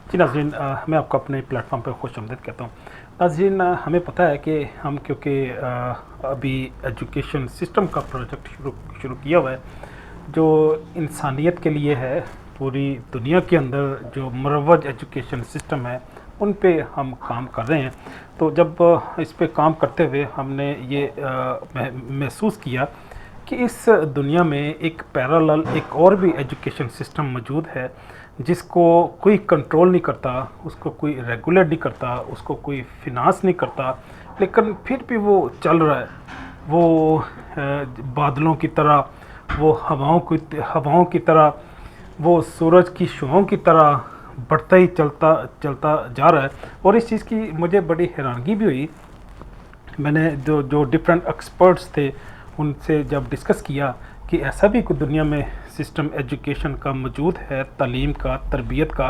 जी नाज़रीन, मैं आपको अपने प्लेटफॉर्म पर खुशामदीद कहता हूँ। नाज़रीन, हमें पता है कि हम क्योंकि अभी एजुकेशन सिस्टम का प्रोजेक्ट शुरू शुरू किया हुआ है जो इंसानियत के लिए है। पूरी दुनिया के अंदर जो मुरव्वज एजुकेशन सिस्टम है उन पे हम काम कर रहे हैं। तो जब इस पे काम करते हुए हमने ये महसूस किया कि इस दुनिया में एक पैरेलल एक और भी एजुकेशन सिस्टम मौजूद है जिसको कोई कंट्रोल नहीं करता, उसको कोई रेगुलेट नहीं करता, उसको कोई फिनांस नहीं करता, लेकिन फिर भी वो चल रहा है। वो बादलों की तरह, वो हवाओं की तरह, वो सूरज की शुआओं की तरह बढ़ता ही चलता चलता जा रहा है। और इस चीज़ की मुझे बड़ी हैरानगी भी हुई। मैंने जो जो डिफरेंट एक्सपर्ट्स थे उनसे जब डिस्कस किया कि ऐसा भी कोई दुनिया में सिस्टम एजुकेशन का मौजूद है, तालीम का, तरबियत का,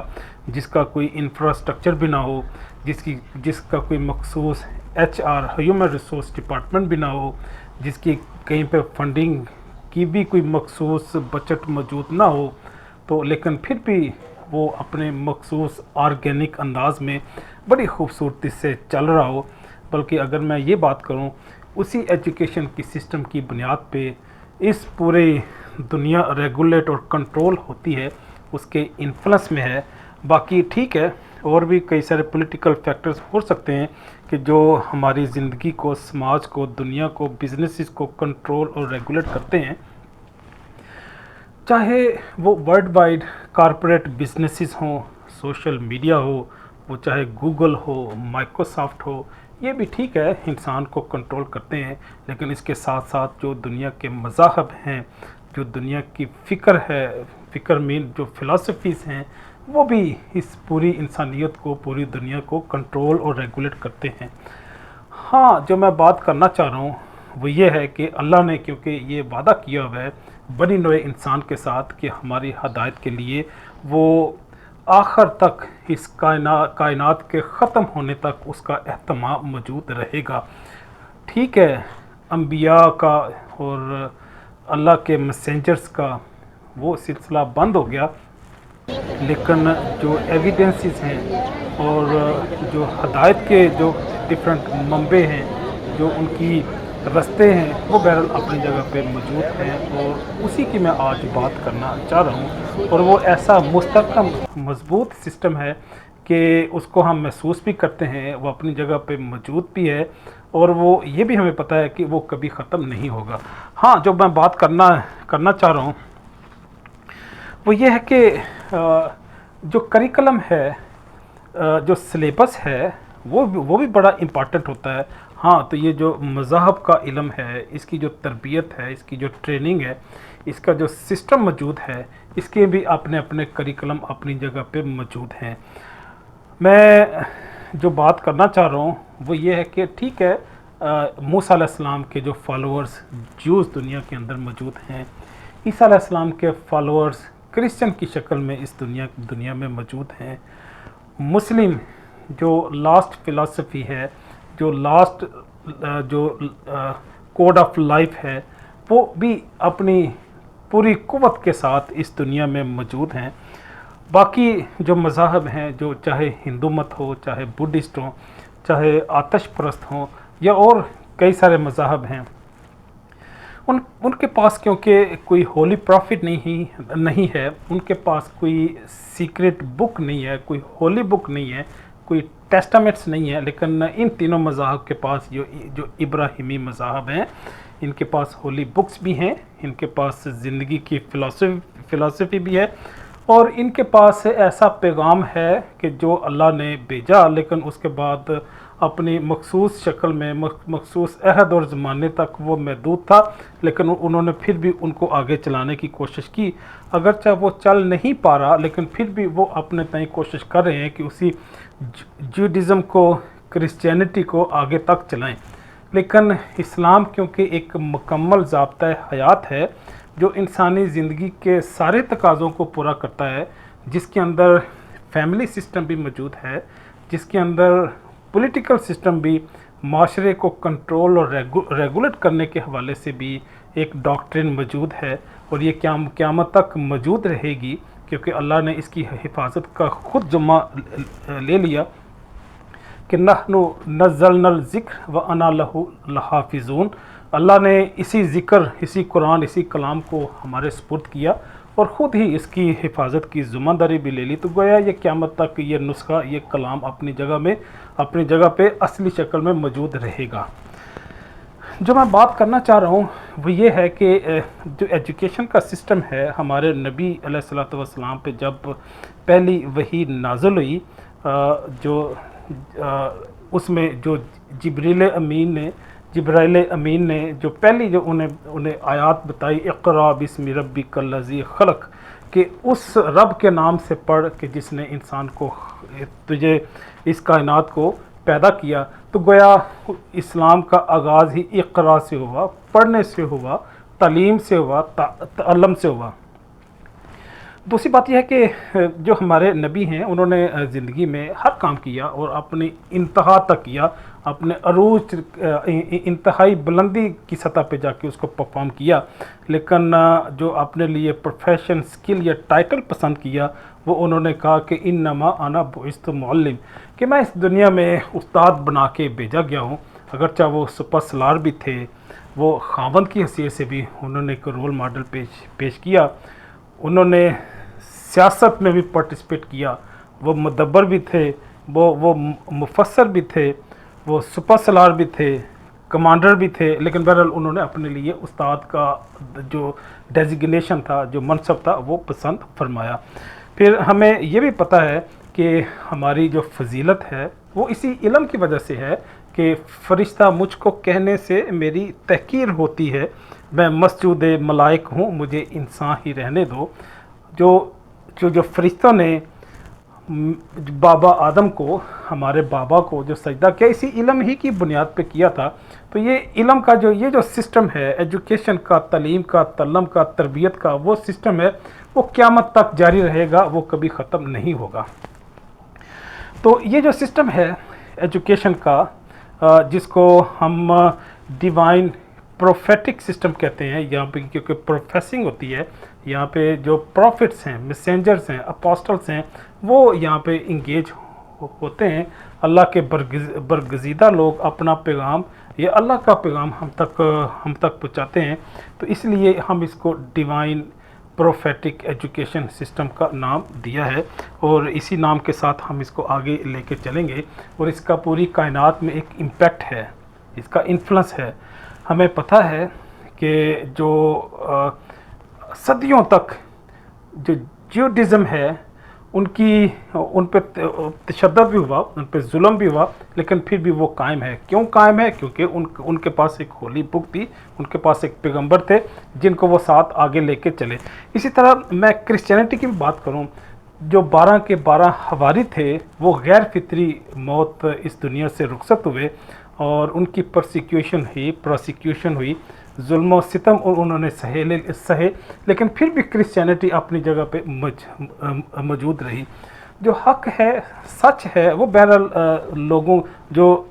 जिसका कोई इंफ्रास्ट्रक्चर भी ना हो, जिसका कोई मखसूस HR ह्यूमन रिसोर्स डिपार्टमेंट भी ना हो, जिसकी कहीं पे फंडिंग की भी कोई मखसूस बजट मौजूद ना हो, तो लेकिन फिर भी वो अपने मखसूस ऑर्गेनिक अंदाज में बड़ी खूबसूरती से चल रहा हो। बल्कि अगर मैं ये बात करूं, उसी एजुकेशन की सिस्टम की बुनियाद पे इस पूरे दुनिया रेगुलेट और कंट्रोल होती है, उसके इन्फ्लुएंस में है। बाकी ठीक है, और भी कई सारे पॉलिटिकल फैक्टर्स हो सकते हैं कि जो हमारी ज़िंदगी को, समाज को, दुनिया को, बिजनेसेस को कंट्रोल और रेगुलेट करते हैं। चाहे वो वर्ल्ड वाइड कॉरपोरेट बिजनेसेस हों, सोशल मीडिया हो, वो चाहे गूगल हो, माइक्रोसॉफ्ट हो, ये भी ठीक है, इंसान को कंट्रोल करते हैं। लेकिन इसके साथ साथ जो दुनिया के मज़ाहब हैं, जो दुनिया की फ़िक्र है, फ़िक्र मीन जो फ़िलासफ़ीज़ हैं, वो भी इस पूरी इंसानियत को, पूरी दुनिया को कंट्रोल और रेगुलेट करते हैं। हाँ, जो मैं बात करना चाह रहा हूँ वो ये है कि अल्लाह ने क्योंकि ये वादा किया हुआ है बनी नौए इंसान के साथ कि हमारी हदायत के लिए वो आखिर तक इस कायनात के ख़त्म होने तक उसका एहतमाम मौजूद रहेगा। ठीक है, अम्बिया का और अल्लाह के मैसेंजर्स का वो सिलसिला बंद हो गया, लेकिन जो एविडेंसेस हैं और जो हदायत के जो डिफरेंट मंबे हैं, जो उनकी रास्ते हैं, वो बहरहाल अपनी जगह पे मौजूद हैं। और उसी की मैं आज बात करना चाह रहा हूँ। और वो ऐसा मुस्तहकम मजबूत सिस्टम है कि उसको हम महसूस भी करते हैं, वो अपनी जगह पे मौजूद भी है, और वो ये भी हमें पता है कि वो कभी ख़त्म नहीं होगा। हाँ, जो मैं बात करना करना चाह रहा हूँ वो ये है कि जो करिकुलम है, जो सिलेबस है, वो भी बड़ा इम्पॉर्टेंट होता है। हाँ, तो ये जो मज़हब का इल्म है, इसकी जो तरबियत है, इसकी जो ट्रेनिंग है, इसका जो सिस्टम मौजूद है, इसके भी अपने अपने करिकुलम अपनी जगह पे मौजूद हैं। मैं जो बात करना चाह रहा हूँ वो ये है कि ठीक है, मूसा अलैहिस्सलाम के जो फॉलोअर्स ज्यूज़ दुनिया के अंदर मौजूद हैं, ईसा अलैहिस्सलाम के फॉलोअर्स क्रिश्चियन की शक्ल में इस दुनिया में मौजूद हैं। मुस्लिम जो लास्ट फ़िलासफ़ी है, जो लास्ट जो कोड ऑफ लाइफ है, वो भी अपनी पूरी कुव्वत के साथ इस दुनिया में मौजूद हैं। बाकी जो मज़ाहब हैं, जो चाहे हिंदू मत हो, चाहे बुद्धिस्ट हो, चाहे आतश परस्त हों, या और कई सारे मज़ाहब हैं, उनके पास क्योंकि कोई होली प्रॉफिट नहीं है, उनके पास कोई सीक्रेट बुक नहीं है, कोई होली बुक नहीं है, कोई टेस्टामेंट्स नहीं है। लेकिन इन तीनों मज़ाहब के पास जो इब्राहिमी मज़ाहब हैं, इनके पास होली बुक्स भी हैं, इनके पास ज़िंदगी की फ़िलासफ़ी भी है, और इनके पास ऐसा पैगाम है कि जो अल्लाह ने भेजा, लेकिन उसके बाद अपनी मखसूस शक्ल में, मखसूस अहद और ज़माने तक वो महदूद था, लेकिन उन्होंने फिर भी उनको आगे चलाने की कोशिश की। अगरचे वो चल नहीं पा रहा, लेकिन फिर भी वो अपने तय कोशिश कर रहे हैं कि उसी जूडिज़म को, क्रिश्चियनिटी को आगे तक चलाएं। लेकिन इस्लाम क्योंकि एक मुकम्मल ज़ाब्ता हयात है जो इंसानी ज़िंदगी के सारे तकाज़ों को पूरा करता है, जिसके अंदर फैमिली सिस्टम भी मौजूद है, जिसके अंदर पॉलिटिकल सिस्टम भी माशरे को कंट्रोल और रेगुलेट करने के हवाले से भी एक डॉक्ट्रिन मौजूद है, और ये क़यामत तक मौजूद रहेगी। क्योंकि अल्लाह ने इसकी हिफाजत का ख़ुद ज़िम्मा ले लिया कि नहनु नज़्ज़लनल ज़िक्र व अना लहु लहाफ़िज़ून। अल्लाह ने इसी ज़िक्र, इसी कुरान, इसी कलाम को हमारे सुपुर्द किया और ख़ुद ही इसकी हिफाजत की ज़िम्मेदारी भी ले ली। तो गोया ये क़यामत तक ये नुस्खा, ये कलाम अपनी जगह पे असली शक्ल में मौजूद रहेगा। जो मैं बात करना चाह रहा हूँ वो ये है कि जो एजुकेशन का सिस्टम है, हमारे नबी अलैहिस्सलातु वस्सलाम पे जब पहली वही नाज़िल हुई, उसमें जो जिब्राइल अमीन ने जो पहली जो उन्हें आयत बताई, इक़रा बिस्मि रब्बिकल्लज़ी खलक़, कि उस रब के नाम से पढ़ कि जिसने इंसान को, तुझे इस कायनात को पैदा किया। तो गोया इस्लाम का आगाज़ ही इक़रा से हुआ, पढ़ने से हुआ, तालीम से हुआ, तअल्लुम से हुआ। दूसरी बात यह है कि जो हमारे नबी हैं उन्होंने ज़िंदगी में हर काम किया और अपनी इंतहा तक किया, अपने अरूज इंतहाई बुलंदी की सतह पे जाके उसको परफॉर्म किया। लेकिन जो अपने लिए प्रोफेशन, स्किल या टाइटल पसंद किया, वो उन्होंने कहा कि इन्नमा अना बुइस्तु मुअल्लिम, कि मैं इस दुनिया में उस्ताद बना के भेजा गया हूँ। अगरचे वो सुपर सलार भी थे, वो खावंद की हैसियत से भी उन्होंने एक रोल मॉडल पेश किया। उन्होंने सियासत में भी पार्टिसिपेट किया, वो मुदब्बर भी थे, वो मुफस्सर भी थे, वो सुपर सलार भी थे, कमांडर भी थे। लेकिन बहरहाल उन्होंने अपने लिए उस्ताद का जो डेजिग्नेशन था, जो मनसब था, वो पसंद फरमाया। फिर हमें ये भी पता है कि हमारी जो फजीलत है वो इसी इल्म की वजह से है कि फ़रिश्ता मुझको कहने से मेरी तहकीर होती है, मैं मस्जूद मलाइक हूँ, मुझे इंसान ही रहने दो। जो फ़रिश्तों ने बाबा आदम को, हमारे बाबा को जो सजदा किया, इसी इल्म ही की बुनियाद पे किया था। तो ये इल्म का जो सिस्टम है, एजुकेशन का, तालीम का, तअल्लुम का, तरबियत का, वो सिस्टम है, वो क़यामत तक जारी रहेगा, वो कभी ख़त्म नहीं होगा। तो ये जो सिस्टम है एजुकेशन का, जिसको हम डिवाइन प्रोफेटिक सिस्टम कहते हैं, यहाँ पे क्योंकि प्रोफेसिंग होती है, यहाँ पे जो प्रॉफिट्स हैं, मैसेंजर्स हैं, अपोस्टल्स हैं, वो यहाँ पे इंगेज होते हैं। अल्लाह के बरगज़ीदा लोग अपना पैगाम, ये अल्लाह का पैगाम हम तक पहुँचाते हैं। तो इसलिए हम इसको डिवाइन प्रोफेटिक एजुकेशन सिस्टम का नाम दिया है और इसी नाम के साथ हम इसको आगे लेके चलेंगे। और इसका पूरी कायनात में एक इम्पैक्ट है, इसका इन्फ्लुएंस है। हमें पता है कि जो सदियों तक जो ज्यूडिज़म है उन पे तशद्दुद भी हुआ, उन पे जुल्म भी हुआ, लेकिन फिर भी वो कायम है। क्यों कायम है? क्योंकि उनके पास एक होली बुक थी, उनके पास एक पैगंबर थे जिनको वो साथ आगे लेके चले। इसी तरह मैं क्रिश्चियनिटी की भी बात करूं, जो 12 के 12 हवारी थे वो गैर फितरी मौत इस दुनिया से रुखसत हुए और उनकी प्रोसिक्यूशन हुई, जुल्म और सितम उन्होंने सहे, लेकिन फिर भी क्रिश्चियनिटी अपनी जगह पे मौजूद रही। जो हक है, सच है, वो बहरहाल लोगों, जो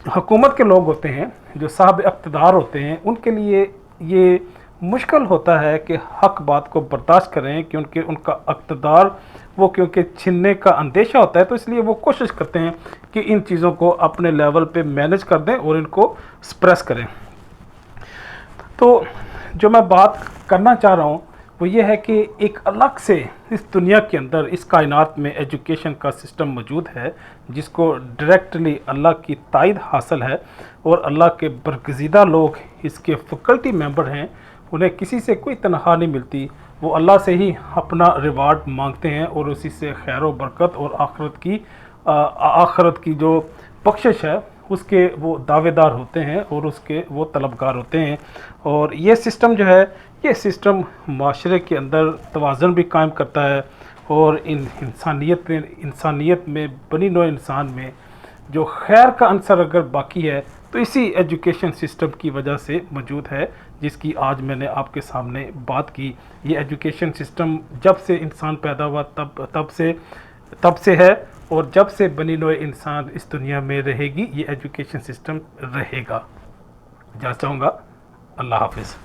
हुकूमत के लोग होते हैं, जो साहब इक़्तिदार होते हैं, उनके लिए ये मुश्किल होता है कि हक बात को बर्दाश्त करें कि उनका इक़्तिदार वो क्योंकि छीनने का अंदेशा होता है, तो इसलिए वो कोशिश करते हैं कि इन चीज़ों को अपने लेवल पे मैनेज कर दें और इनको सप्रेस करें। तो जो मैं बात करना चाह रहा हूँ वो ये है कि एक अलग से इस दुनिया के अंदर, इस कायनात में एजुकेशन का सिस्टम मौजूद है जिसको डायरेक्टली अल्लाह की तायद हासिल है और अल्लाह के बरगज़ीदा लोग इसके फैकल्टी मेंबर हैं। उन्हें किसी से कोई तनख्वाह नहीं मिलती, वो अल्लाह से ही अपना रिवार्ड मांगते हैं और उसी से खैर व बरकत और आखरत की जो बख्शिश है उसके वो दावेदार होते हैं और उसके वो तलबगार होते हैं। और ये सिस्टम जो है, ये सिस्टम माशरे के अंदर तवाज़ुन भी कायम करता है और इंसानियत में बनी नौ इंसान में जो खैर का अंसर अगर बाकी है तो इसी एजुकेशन सिस्टम की वजह से मौजूद है, जिसकी आज मैंने आपके सामने बात की। ये एजुकेशन सिस्टम जब से इंसान पैदा हुआ तब से है और जब से बनी नौ इंसान इस दुनिया में रहेगी ये एजुकेशन सिस्टम रहेगा। जा चाहूँगा। अल्लाह हाफिज़।